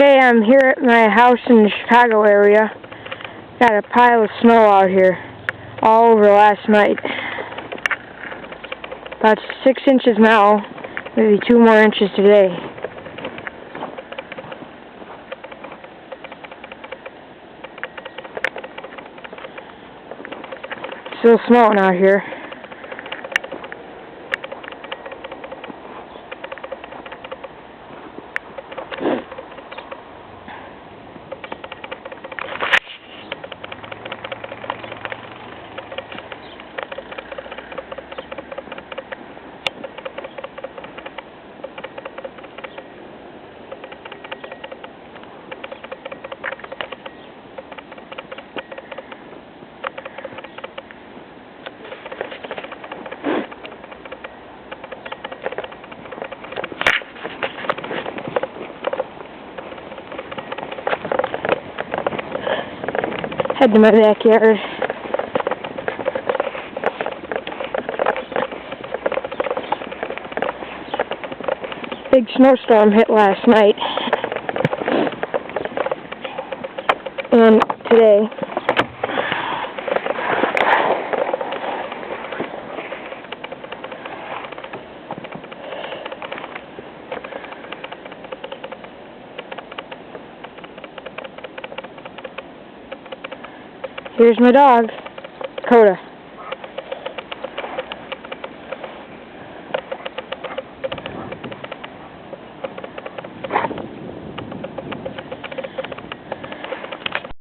Okay, I'm here at my house in the Chicago area. Got a pile of snow out here, all over last night. About 6 inches now, maybe 2 more inches today. Still snowing out here. Head to my backyard. Big snowstorm hit last night and today. Here's my dog, Coda.